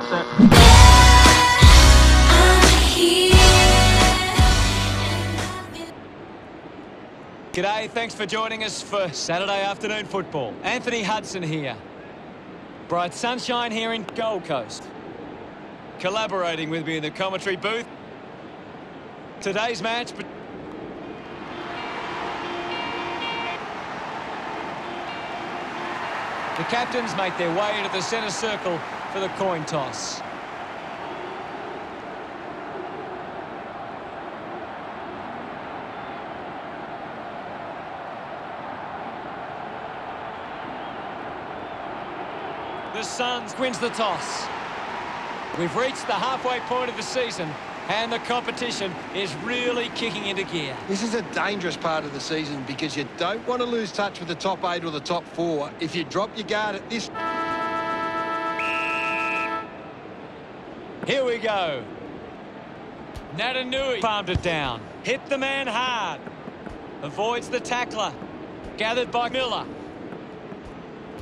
set. G'day, thanks for joining us for Saturday afternoon football. Anthony Hudson here. Bright sunshine here in Gold Coast. Collaborating with me in the commentary booth. Today's match. The captains make their way into the centre circle for the coin toss. The Suns wins the toss. We've reached the halfway point of the season and the competition is really kicking into gear. This is a dangerous part of the season because you don't want to lose touch with the top 8 or the top 4. If you drop your guard at this... Here we go. Natanui palmed it down. Hit the man hard. Avoids the tackler. Gathered by Miller.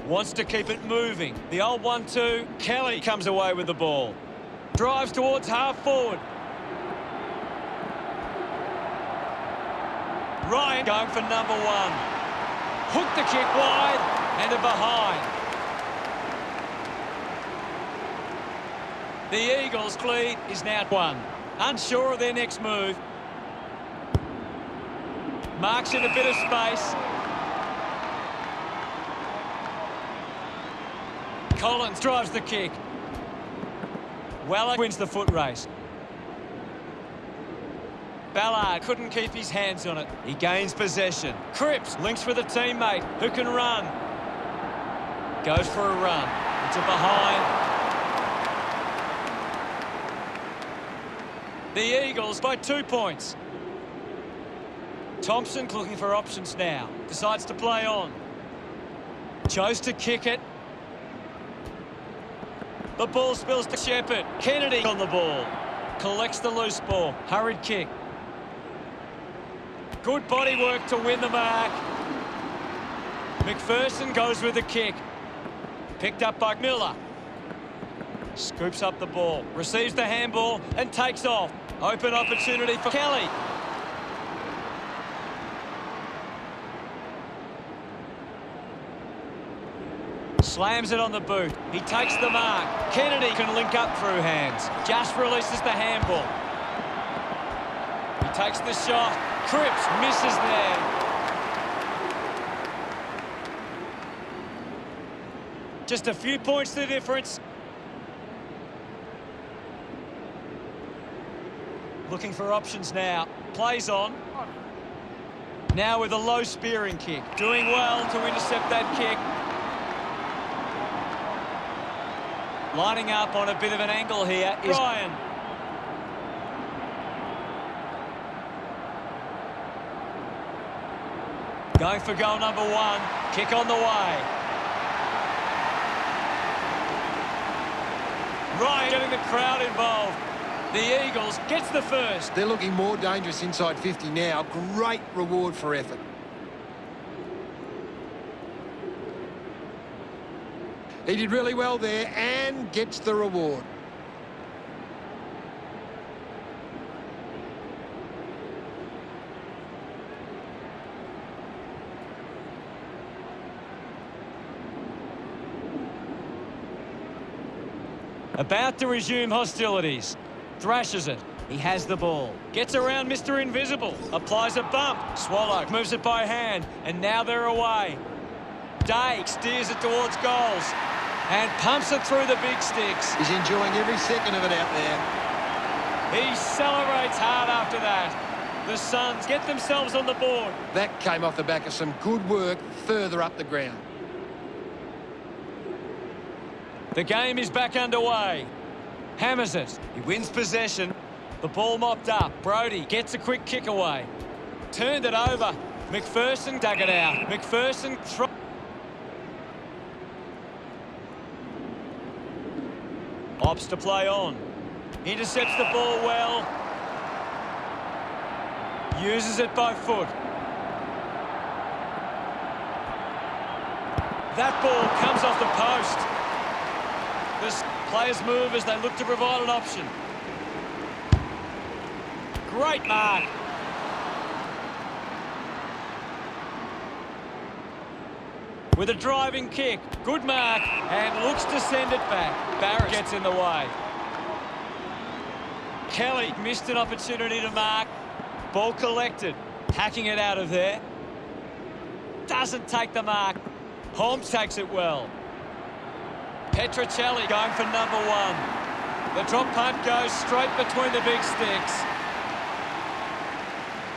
Wants to keep it moving. The old 1-2. Kelly comes away with the ball. Drives towards half forward. Ryan going for number 1. Hooked the kick wide and a behind. The Eagles' lead is now 1. Unsure of their next move. Marks in a bit of space. Collins drives the kick. Weller wins the foot race. Ballard couldn't keep his hands on it. He gains possession. Cripps links with a teammate who can run. Goes for a run. It's a behind. The Eagles by 2 points. Thompson looking for options now. Decides to play on. Chose to kick it. The ball spills to Shepherd. Kennedy on the ball. Collects the loose ball. Hurried kick. Good body work to win the mark. McPherson goes with the kick. Picked up by Miller. Scoops up the ball. Receives the handball and takes off. Open opportunity for Kelly. Slams it on the boot. He takes the mark. Kennedy can link up through hands. Just releases the handball. He takes the shot. Cripps misses there. Just a few points the difference. Looking for options now. Plays on. Now with a low spearing kick. Doing well to intercept that kick. Lining up on a bit of an angle here is Ryan. Going for goal number 1. Kick on the way. Ryan getting the crowd involved. The Eagles gets the first. They're looking more dangerous inside 50 now. Great reward for effort. He did really well there and gets the reward. About to resume hostilities. Thrashes it. He has the ball. Gets around Mr. Invisible. Applies a bump. Swallow moves it by hand. And now they're away. Day steers it towards goals. And pumps it through the big sticks. He's enjoying every second of it out there. He celebrates hard after that. The Suns get themselves on the board. That came off the back of some good work further up the ground. The game is back underway. Hammers it. He wins possession. The ball mopped up. Brody gets a quick kick away. Turned it over. McPherson dug it out. McPherson... Opts to play on. Intercepts the ball well. Uses it by foot. That ball comes off the post. Players move as they look to provide an option. Great mark. With a driving kick. Good mark. And looks to send it back. Barrett gets in the way. Kelly missed an opportunity to mark. Ball collected. Hacking it out of there. Doesn't take the mark. Holmes takes it well. Petrocelli going for number one. The drop punt goes straight between the big sticks.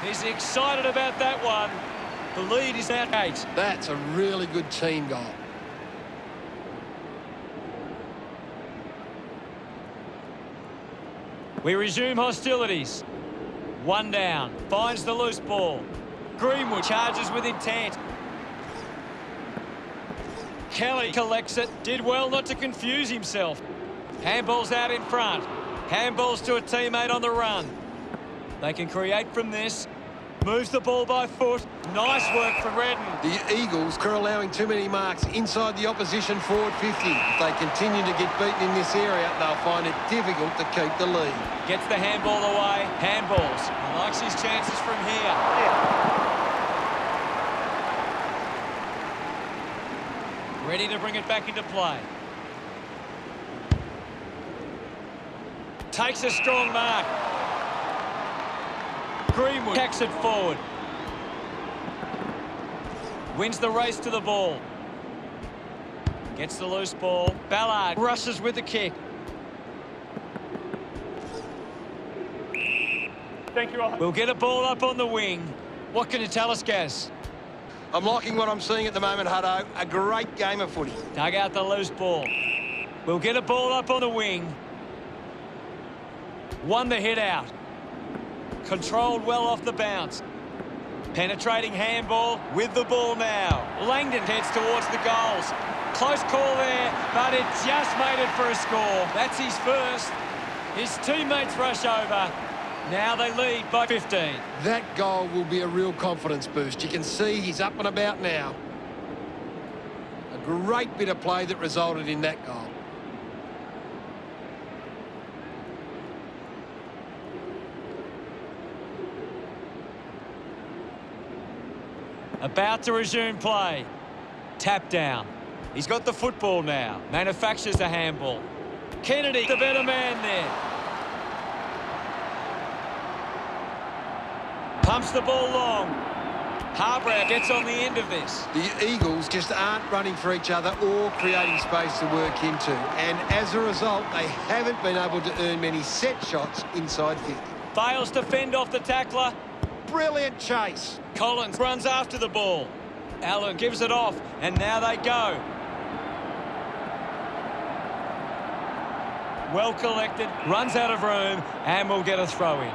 He's excited about that one. The lead is out 8. That's a really good team goal. We resume hostilities. One down. Finds the loose ball. Greenwood charges with intent. Kelly collects it. Did well not to confuse himself. Handball's out in front. Handballs to a teammate on the run. They can create from this. Moves the ball by foot. Nice work from Redden. The Eagles are allowing too many marks inside the opposition forward 50. If they continue to get beaten in this area, they'll find it difficult to keep the lead. Gets the handball away. Handballs. He likes his chances from here. Ready to bring it back into play. Takes a strong mark. Greenwood tacks it forward. Wins the race to the ball. Gets the loose ball. Ballard rushes with the kick. Thank you all. We'll get a ball up on the wing. What can you tell us, Gaz? I'm liking what I'm seeing at the moment, Hutto. A great game of footy. Dug out the loose ball. We'll get a ball up on the wing. Won the hit out. Controlled well off the bounce. Penetrating handball with the ball now. Langdon heads towards the goals. Close call there, but it just made it for a score. That's his first. His teammates rush over. Now they lead by 15. That goal will be a real confidence boost. You can see he's up and about now. A great bit of play that resulted in that goal. About to resume play. Tap down. He's got the football now. Manufactures a handball. Kennedy, the better man there. Pumps the ball long. Harbrow gets on the end of this. The Eagles just aren't running for each other or creating space to work into. And as a result, they haven't been able to earn many set shots inside 50. Fails to fend off the tackler. Brilliant chase. Collins runs after the ball. Allen gives it off, and now they go. Well collected, runs out of room, and will get a throw in.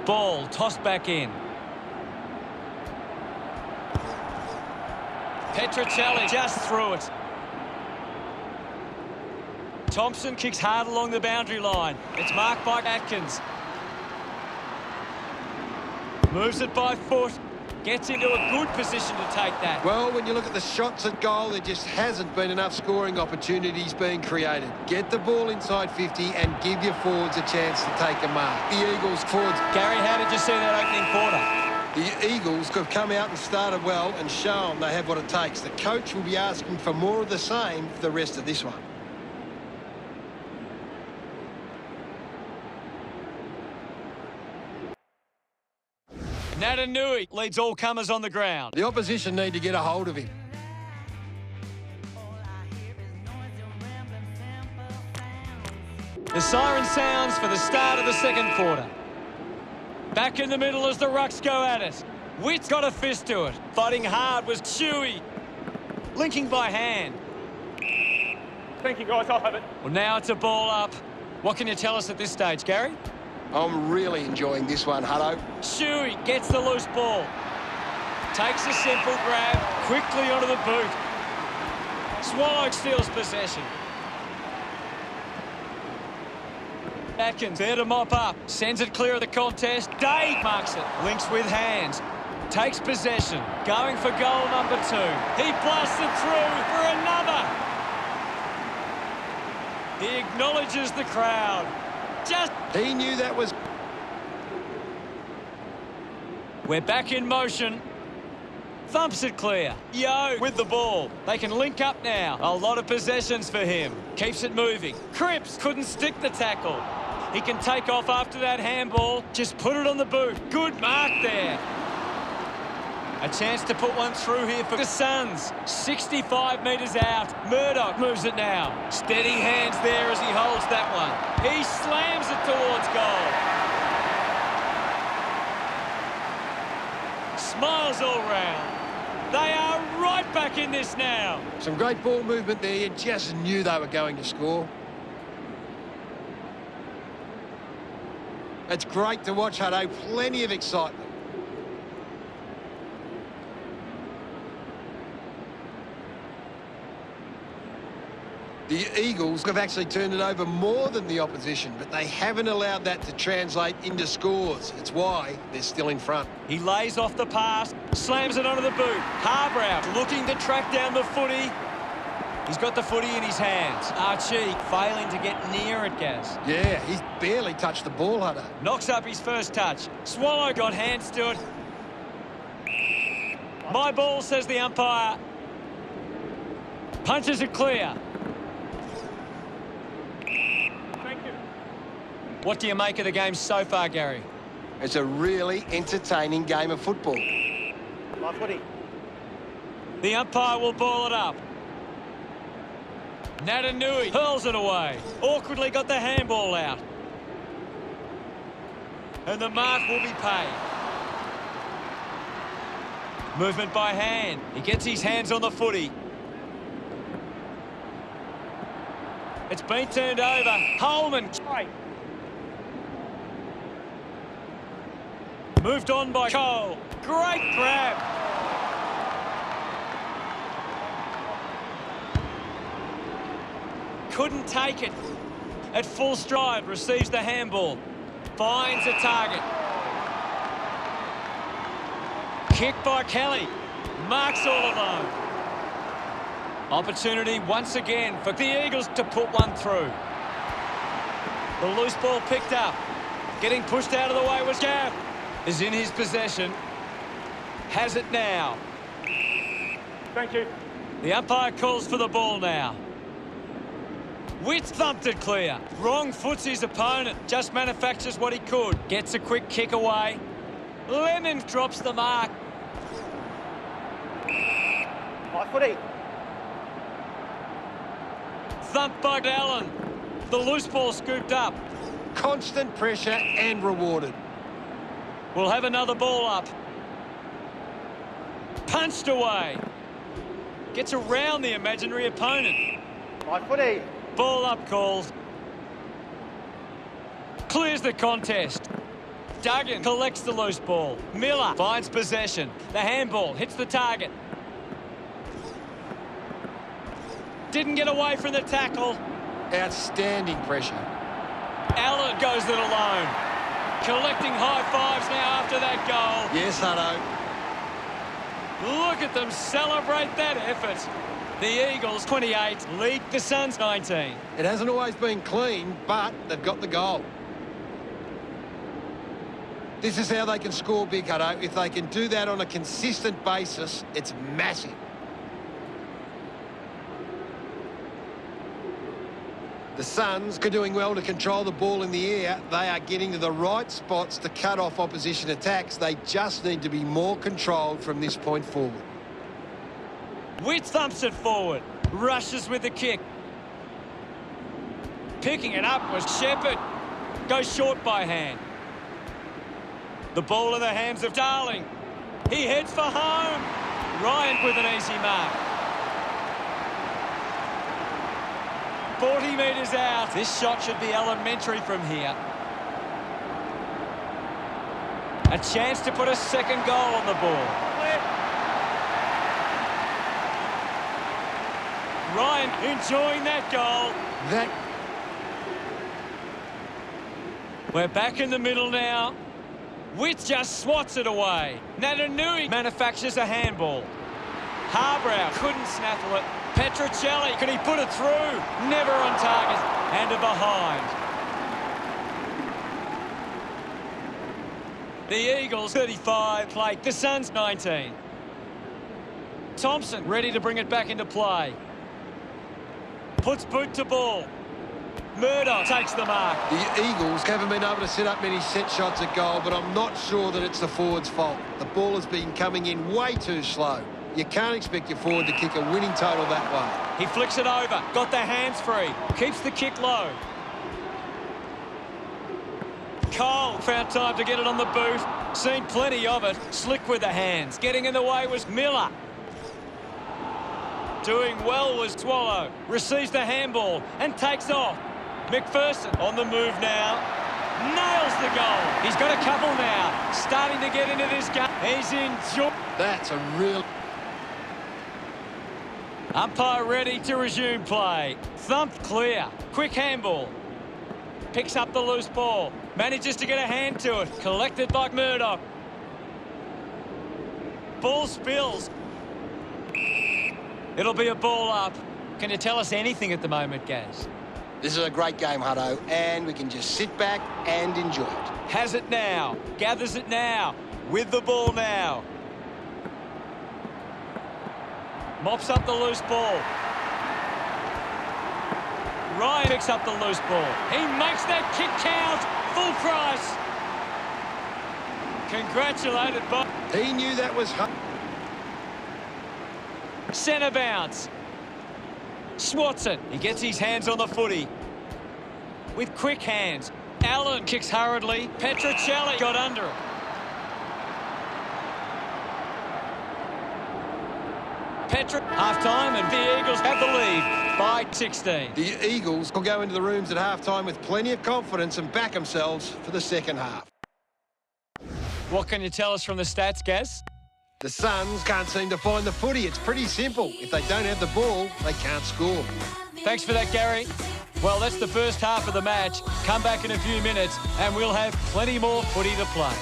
Ball tossed back in. Petrocelli just threw it. Thompson kicks hard along the boundary line. It's marked by Atkins. Moves it by foot. Gets into a good position to take that. Well, when you look at the shots at goal, there just hasn't been enough scoring opportunities being created. Get the ball inside 50 and give your forwards a chance to take a mark. The Eagles forwards... Gary, how did you see that opening quarter? The Eagles have come out and started well and shown they have what it takes. The coach will be asking for more of the same for the rest of this one. Natanui leads all comers on the ground. The opposition need to get a hold of him. The siren sounds for the start of the second quarter. Back in the middle as the Rucks go at it. Witt's got a fist to it. Fighting hard was Chewy. Linking by hand. Thank you, guys. I'll have it. Well, now it's a ball up. What can you tell us at this stage, Gary? I'm really enjoying this one, Hutto. Shuey gets the loose ball. Takes a simple grab, quickly onto the boot. Swallow steals possession. Atkins there to mop up. Sends it clear of the contest. Day marks it. Links with hands. Takes possession. Going for goal number 2. He blasts it through for another. He acknowledges the crowd. He knew that was... We're back in motion. Thumps it clear. Yo with the ball. They can link up now. A lot of possessions for him. Keeps it moving. Cripps couldn't stick the tackle. He can take off after that handball. Just put it on the boot. Good mark there. A chance to put one through here for the Suns. 65 metres out. Murdoch moves it now. Steady hands there as he holds that one. He slams it towards goal. Smiles all round. They are right back in this now. Some great ball movement there. You just knew they were going to score. It's great to watch, Hutto. Plenty of excitement. The Eagles have actually turned it over more than the opposition, but they haven't allowed that to translate into scores. It's why they're still in front. He lays off the pass, slams it onto the boot. Harbrow looking to track down the footy. He's got the footy in his hands. Archie failing to get near it, Gaz. Yeah, he's barely touched the ball, Hutto. Knocks up his first touch. Swallow got hands to it. My ball, says the umpire. Punches it clear. What do you make of the game so far, Gary? It's a really entertaining game of football. My footy. The umpire will ball it up. Natanui hurls it away. Awkwardly got the handball out. And the mark will be paid. Movement by hand. He gets his hands on the footy. It's been turned over. Holman. Right. Moved on by Cole. Great grab. Couldn't take it. At full stride, receives the handball. Finds a target. Kick by Kelly. Marks all alone. Opportunity once again for the Eagles to put one through. The loose ball picked up. Getting pushed out of the way was Gaff. Is in his possession. Has it now. Thank you. The umpire calls for the ball now. Witt thumped it clear. Wrong foots his opponent. Just manufactures what he could. Gets a quick kick away. Lemon drops the mark. My footy. Thumped by Allen. The loose ball scooped up. Constant pressure and rewarded. We'll have another ball up. Punched away. Gets around the imaginary opponent. My footy. Ball up calls. Clears the contest. Duggan collects the loose ball. Miller finds possession. The handball hits the target. Didn't get away from the tackle. Outstanding pressure. Allen goes it alone. Collecting high fives now after that goal. Yes, Hutto. Look at them celebrate that effort. The Eagles, 28, lead the Suns, 19. It hasn't always been clean, but they've got the goal. This is how they can score big, Hutto. If they can do that on a consistent basis, it's massive. The Suns are doing well to control the ball in the air. They are getting to the right spots to cut off opposition attacks. They just need to be more controlled from this point forward. Witt thumps it forward. Rushes with the kick. Picking it up was Shepherd. Goes short by hand. The ball in the hands of Darling. He heads for home. Ryan with an easy mark. 40 metres out. This shot should be elementary from here. A chance to put a second goal on the board. Ryan enjoying that goal. We're back in the middle now. Witt just swats it away. Natanui manufactures a handball. Harbrow couldn't snaffle it. Petrocelli, could he put it through? Never on target. and a behind. The Eagles 35, play the Suns 19. Thompson ready to bring it back into play. Puts boot to ball. Murdoch takes the mark. The Eagles haven't been able to set up many set shots at goal, but I'm not sure that it's the forward's fault. The ball has been coming in way too slow. You can't expect your forward to kick a winning total that way. He flicks it over. Got the hands free. Keeps the kick low. Cole found time to get it on the boot. Seen plenty of it. Slick with the hands. Getting in the way was Miller. Doing well was Swallow. Receives the handball and takes off. McPherson on the move now. Nails the goal. He's got a couple now. Starting to get into this game. He's in. That's a real... Umpire ready to resume play. Thumped clear. Quick handball. Picks up the loose ball. Manages to get a hand to it. Collected by Murdoch. Ball spills. It'll be a ball up. Can you tell us anything at the moment, Gaz? This is a great game, Hutto, and we can just sit back and enjoy it. Has it now. Gathers it now. With the ball now. Mops up the loose ball. Ryan picks up the loose ball. He makes that kick count. Full price. Congratulated, Bob. He knew that was... Centre bounce. Swatson. He gets his hands on the footy. With quick hands. Allen kicks hurriedly. Petrocelli got under it. Half-time, and the Eagles have the lead by 16. The Eagles will go into the rooms at half-time with plenty of confidence and back themselves for the second half. What can you tell us from the stats, Gaz? The Suns can't seem to find the footy. It's pretty simple. If they don't have the ball, they can't score. Thanks for that, Gary. Well, that's the first half of the match. Come back in a few minutes, and we'll have plenty more footy to play.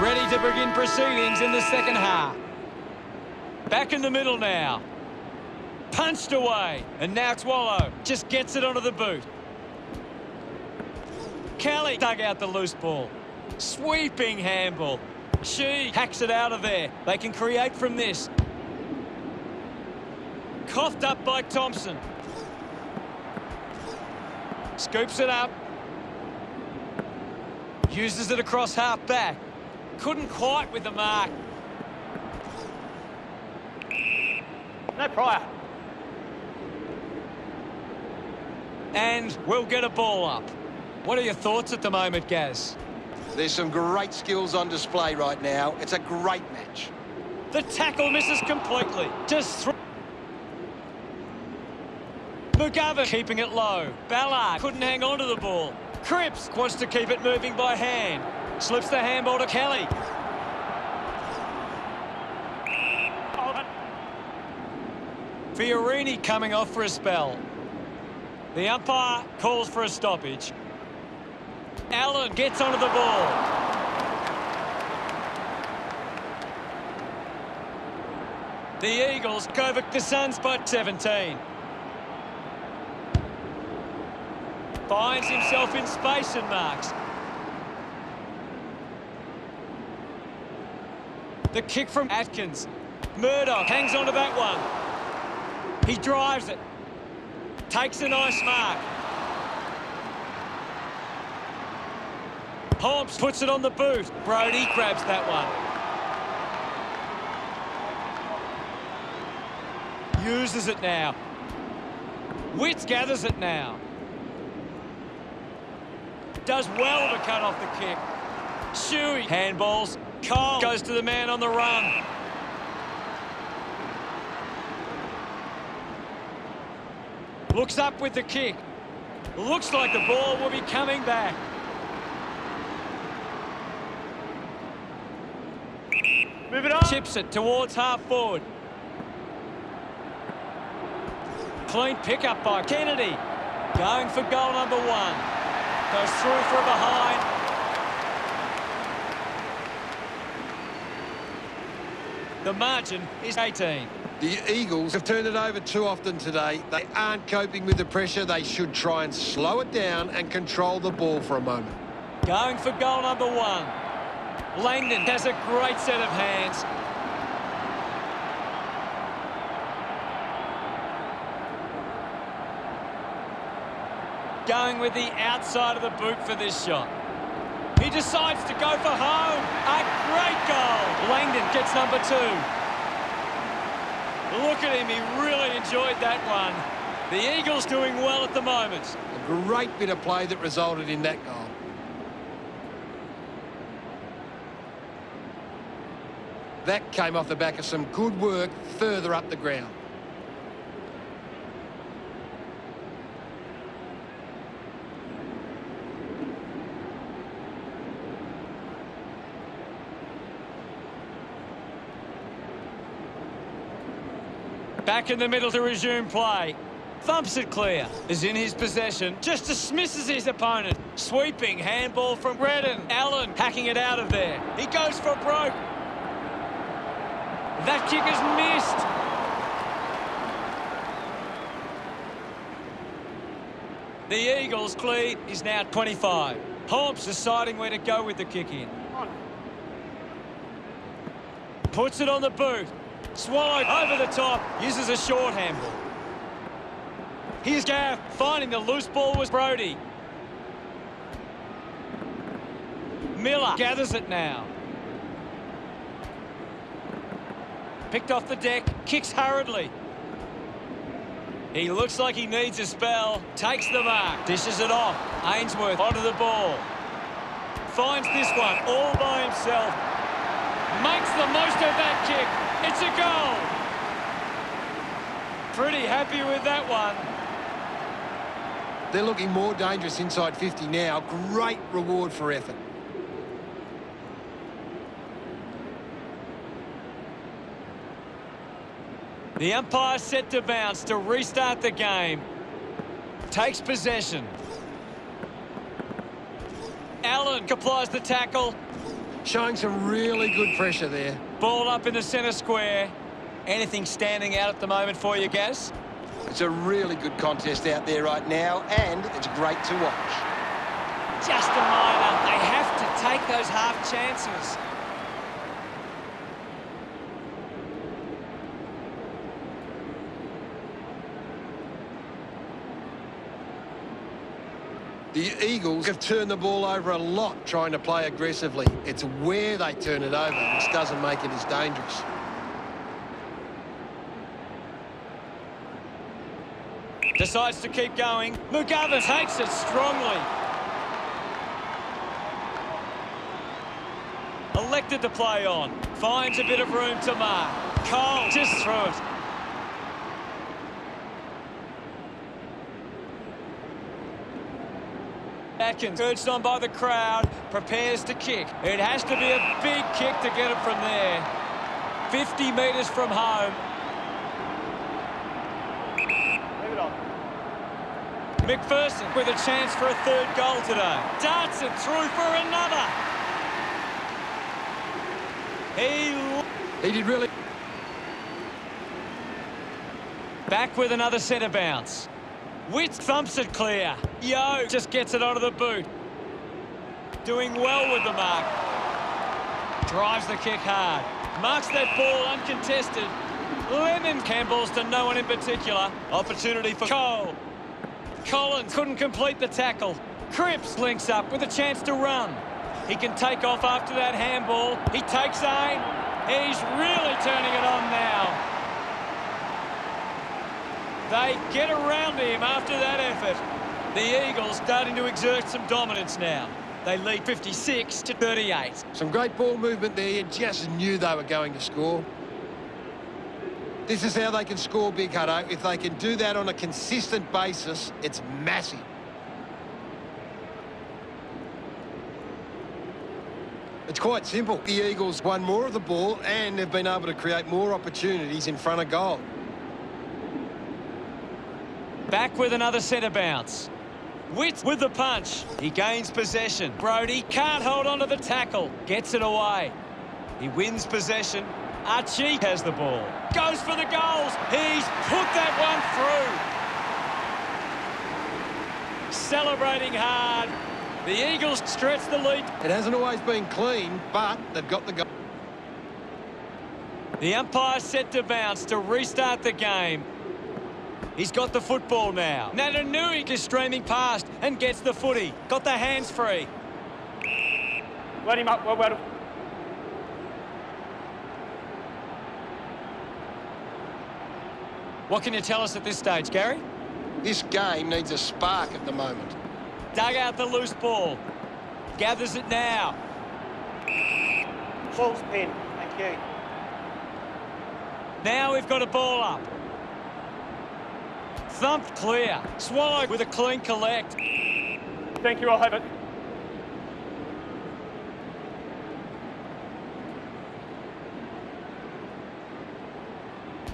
Ready to begin proceedings in the second half. Back in the middle now. Punched away. And now Swallow just gets it onto the boot. Kelly dug out the loose ball. Sweeping handball. She hacks it out of there. They can create from this. Coughed up by Thompson. Scoops it up. Uses it across half back. Couldn't quite with the mark. No prior. And we'll get a ball up. What are your thoughts at the moment, Gaz? There's some great skills on display right now. It's a great match. The tackle misses completely. Just through. McGovern keeping it low. Ballard couldn't hang on to the ball. Cripps wants to keep it moving by hand. Slips the handball to Kelly. Fiorini coming off for a spell. The umpire calls for a stoppage. Allen gets onto the ball. The Eagles go back the Suns by 17. Finds himself in space and marks. The kick from Atkins. Murdoch hangs on to that one. He drives it. Takes a nice mark. Holmes puts it on the boot. Brody grabs that one. Uses it now. Witts gathers it now. Does well to cut off the kick. Shuey handballs. Cole goes to the man on the run. Looks up with the kick. Looks like the ball will be coming back. Move it on. Chips it towards half forward. Clean pickup by Kennedy. Going for goal number 1. Goes through from behind. The margin is 18. The Eagles have turned it over too often today. They aren't coping with the pressure. They should try and slow it down and control the ball for a moment. Going for goal number 1. Langdon has a great set of hands. Going with the outside of the boot for this shot. He decides to go for home. A great goal. Langdon gets number 2. Look at him, he really enjoyed that one. The Eagles doing well at the moment. A great bit of play that resulted in that goal. That came off the back of some good work further up the ground. Back in the middle to resume play. Thumps it clear. Is in his possession. Just dismisses his opponent. Sweeping handball from Redden. Allen hacking it out of there. He goes for broke. That kick is missed. The Eagles' lead is now 25. Holmes deciding where to go with the kick in. Puts it on the boot. Swallow over the top. Uses a short handball. Here's Gaff. Finding the loose ball was Brody. Miller gathers it now. Picked off the deck. Kicks hurriedly. He looks like he needs a spell. Takes the mark. Dishes it off. Ainsworth onto the ball. Finds this one all by himself. Makes the most of that kick. It's a goal. Pretty happy with that one. They're looking more dangerous inside 50 now. Great reward for effort. The umpire set to bounce to restart the game. Takes possession. Allen applies the tackle. Showing some really good pressure there. Ball up in the centre square. Anything standing out at the moment for you, Gaz? It's a really good contest out there right now, and it's great to watch. Just a minor. They have to take those half chances. The Eagles have turned the ball over a lot trying to play aggressively. It's where they turn it over which doesn't make it as dangerous. Decides to keep going. McGovern takes it strongly. Elected to play on. Finds a bit of room to mark. Cole just through it. Atkins, urged on by the crowd, prepares to kick. It has to be a big kick to get it from there. 50 metres from home. Leave it on. McPherson with a chance for a third goal today. Darts it through for another. He did really... Back with another centre bounce. Witt thumps it clear. Yo just gets it onto the boot. Doing well with the mark. Drives the kick hard. Marks that ball uncontested. Lemon handballs to no one in particular. Opportunity for Cole. Collins couldn't complete the tackle. Cripps links up with a chance to run. He can take off after that handball. He takes aim. He's really turning it on now. They get around him after that effort. The Eagles starting to exert some dominance now. They lead 56-38. Some great ball movement there. You just knew they were going to score. This is how they can score big, Hutto. If they can do that on a consistent basis, it's massive. It's quite simple. The Eagles won more of the ball and have been able to create more opportunities in front of goal. Back with another centre bounce. Witt with the punch. He gains possession. Brody can't hold on to the tackle. Gets it away. He wins possession. Archie has the ball. Goes for the goals. He's put that one through. Celebrating hard. The Eagles stretch the lead. It hasn't always been clean, but they've got the goal. The umpire set to bounce to restart the game. He's got the football now. Natanui is streaming past and gets the footy. Got the hands free. Let him up. Well. What can you tell us at this stage, Gary? This game needs a spark at the moment. Dug out the loose ball. Gathers it now. False pin. Thank you. Now we've got a ball up. Thumped clear. Swallow with a clean collect. Thank you. I'll have it.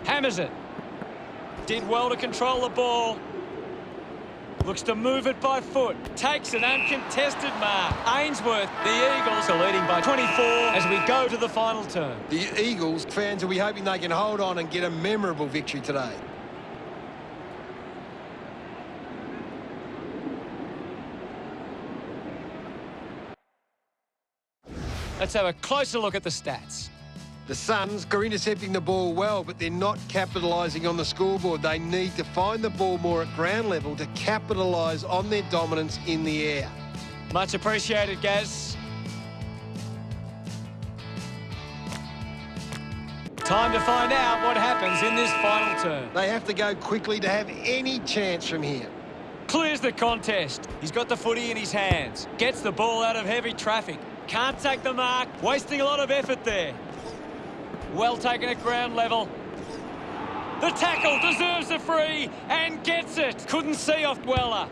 Hammers it. Did well to control the ball. Looks to move it by foot. Takes an uncontested mark. Ainsworth, the Eagles are leading by 24 as we go to the final turn. The Eagles fans will be hoping they can hold on and get a memorable victory today. Let's have a closer look at the stats. The Suns are intercepting the ball well, but they're not capitalising on the scoreboard. They need to find the ball more at ground level to capitalise on their dominance in the air. Much appreciated, Gaz. Time to find out what happens in this final turn. They have to go quickly to have any chance from here. Clears the contest. He's got the footy in his hands. Gets the ball out of heavy traffic. Can't take the mark. Wasting a lot of effort there. Well taken at ground level. The tackle deserves a free and gets it. Couldn't see off Weller.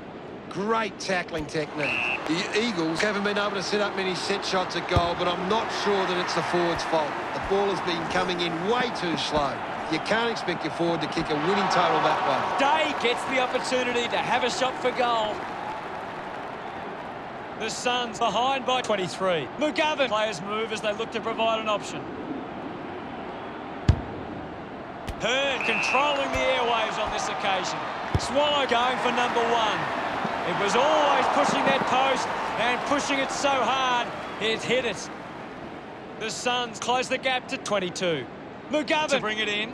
Great tackling technique. The Eagles haven't been able to set up many set shots at goal, but I'm not sure that it's the forward's fault. The ball has been coming in way too slow. You can't expect your forward to kick a winning total that way. Day gets the opportunity to have a shot for goal. The Suns behind by 23. McGovern. Players move as they look to provide an option. Hearn controlling the airwaves on this occasion. Swallow going for number one. It was always pushing that post and pushing it so hard, it hit it. The Suns close the gap to 22. McGovern to bring it in.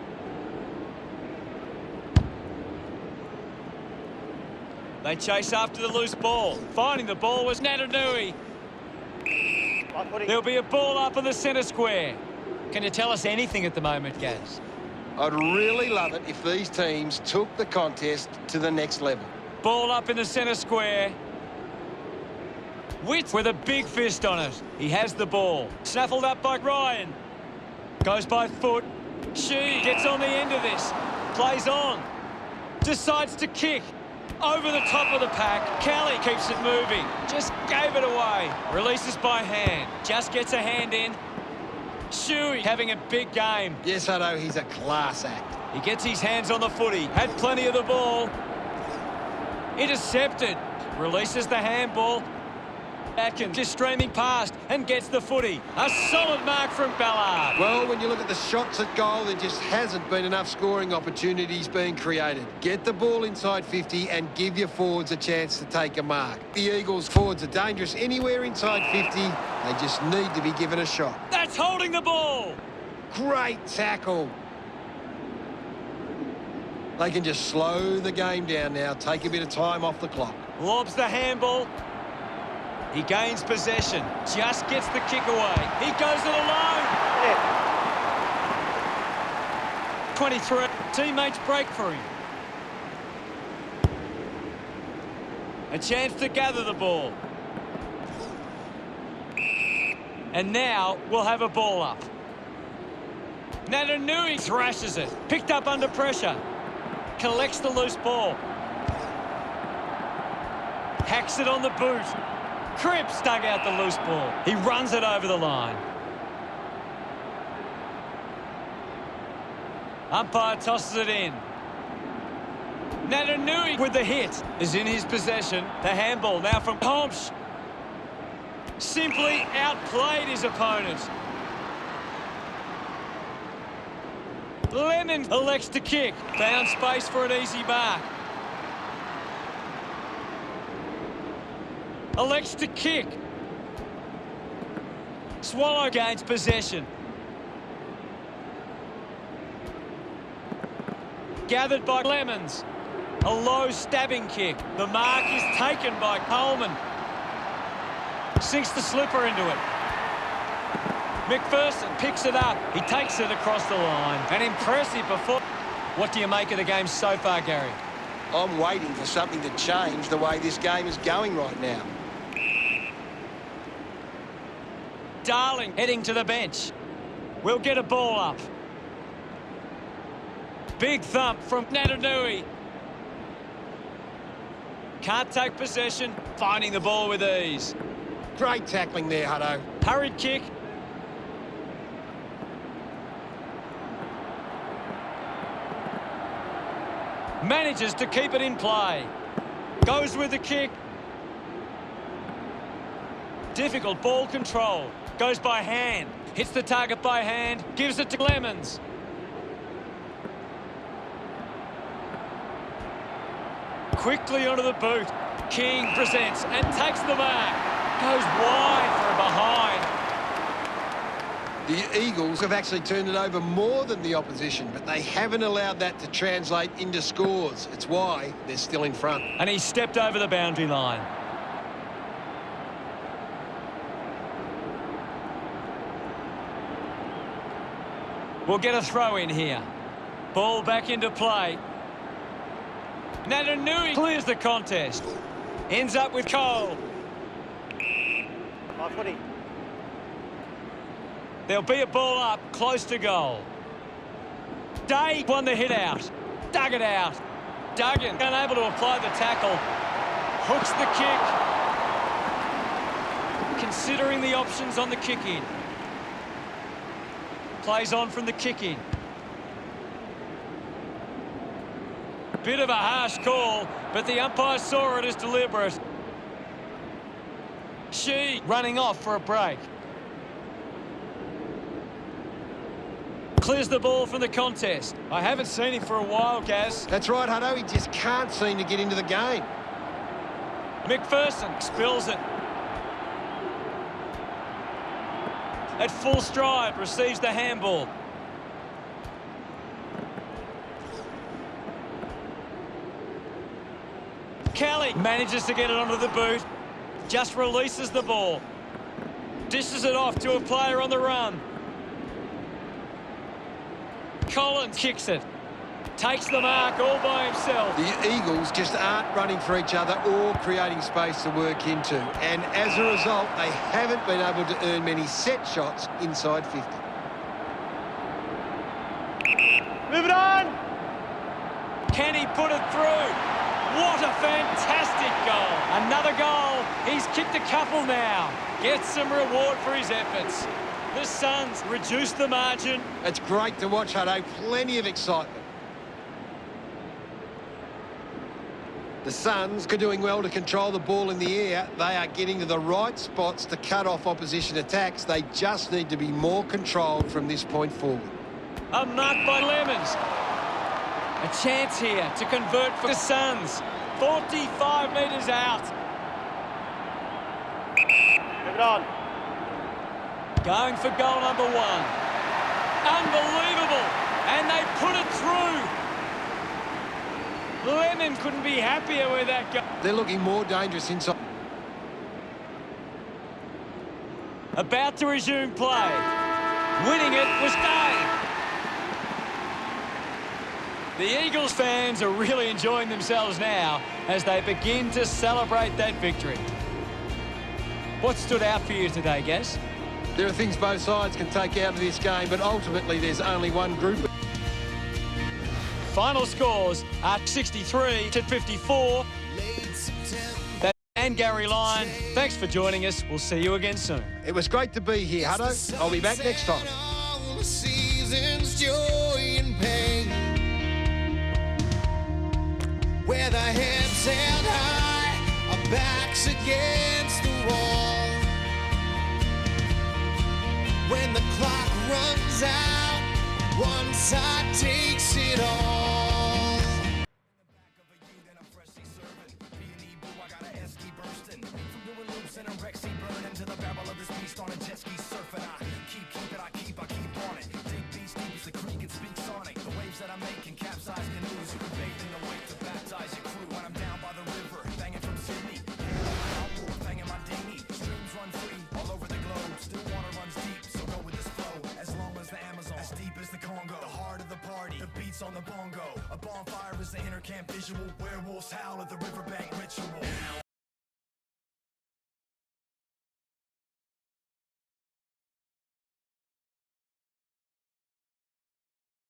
They chase after the loose ball. Finding the ball was Natanui. There'll be a ball up in the centre square. Can you tell us anything at the moment, Gaz? I'd really love it if these teams took the contest to the next level. Ball up in the centre square. Witt with a big fist on it. He has the ball. Snaffled up by Ryan. Goes by foot. She gets on the end of this. Plays on. Decides to kick. Over the top of the pack. Kelly keeps it moving. Just gave it away. Releases by hand. Just gets a hand in. Shuey having a big game. Yes, Hutto, he's a class act. He gets his hands on the footy. Had plenty of the ball. Intercepted. Releases the handball. Atkins just streaming past and gets the footy. A solid mark from Ballard. Well, when you look at the shots at goal, there just hasn't been enough scoring opportunities being created. Get the ball inside 50 and give your forwards a chance to take a mark. The Eagles' forwards are dangerous anywhere inside 50. They just need to be given a shot. That's holding the ball. Great tackle. They can just slow the game down now, take a bit of time off the clock. Lobs the handball. He gains possession. Just gets the kick away. He goes it alone. Yeah. 23. Teammates break for him. A chance to gather the ball. And now we'll have a ball up. Natanui thrashes it. Picked up under pressure. Collects the loose ball. Hacks it on the boot. Cripps dug out the loose ball. He runs it over the line. Umpire tosses it in. Natanui with the hit is in his possession. The handball now from Holmes. Simply outplayed his opponent. Lennon elects to kick. Found space for an easy mark. Elects to kick. Swallow gains possession. Gathered by Lemons. A low stabbing kick. The mark is taken by Coleman. Sinks the slipper into it. McPherson picks it up. He takes it across the line. An impressive performance. What do you make of the game so far, Gary? I'm waiting for something to change the way this game is going right now. Darling heading to the bench. We'll get a ball up. Big thump from Natanui. Can't take possession. Finding the ball with ease. Great tackling there, Hutto. Hurried kick. Manages to keep it in play. Goes with the kick. Difficult ball control. Goes by hand. Hits the target by hand. Gives it to Lemons. Quickly onto the boot. King presents and takes the mark. Goes wide for a behind. The Eagles have actually turned it over more than the opposition, but they haven't allowed that to translate into scores. It's why they're still in front. And he stepped over the boundary line. We'll get a throw in here. Ball back into play. Natanui clears the contest. Ends up with Cole. My footy. There'll be a ball up close to goal. Day won the hit out. Dug it out. Duggan unable to apply the tackle. Hooks the kick. Considering the options on the kick in. Plays on from the kick in. Bit of a harsh call, but the umpire saw it as deliberate. She running off for a break. Clears the ball from the contest. I haven't seen him for a while, Gaz. That's right, Hutto. He just can't seem to get into the game. McPherson spills it. At full stride, receives the handball. Kelly manages to get it onto the boot. Just releases the ball. Dishes it off to a player on the run. Collins kicks it. Takes the mark all by himself. The Eagles just aren't running for each other or creating space to work into. And as a result, they haven't been able to earn many set shots inside 50. Move it on! Can he put it through? What a fantastic goal. Another goal. He's kicked a couple now. Gets some reward for his efforts. The Suns reduce the margin. It's great to watch, Hutto. Plenty of excitement. The Suns are doing well to control the ball in the air. They are getting to the right spots to cut off opposition attacks. They just need to be more controlled from this point forward. A mark by Lemons. A chance here to convert for the Suns. 45 metres out. Move it on. Going for goal number 1. Unbelievable. And they put it through. Lemon couldn't be happier with that goal. They're looking more dangerous inside. About to resume play. Winning it was Dave. The Eagles fans are really enjoying themselves now as they begin to celebrate that victory. What stood out for you today, Gaz? There are things both sides can take out of this game, but ultimately there's only one group. Final scores are 63 to 54. And Gary Lyon, thanks for joining us. We'll see you again soon. It was great to be here, Hutto. I'll be back next time. With our heads held high, our backs against the wall. When the clock runs out, one side takes it all. That I'm making capsize canoes. You can bathe in the wake to baptize your crew. When I'm down by the river, banging from Sydney, banging my dinghy. Streams run free all over the globe. Still water runs deep, so go with this flow. As long as the Amazon, as deep as the Congo. The heart of the party, the beats on the bongo. A bonfire is the inner camp visual. Werewolves howl at the riverbank ritual.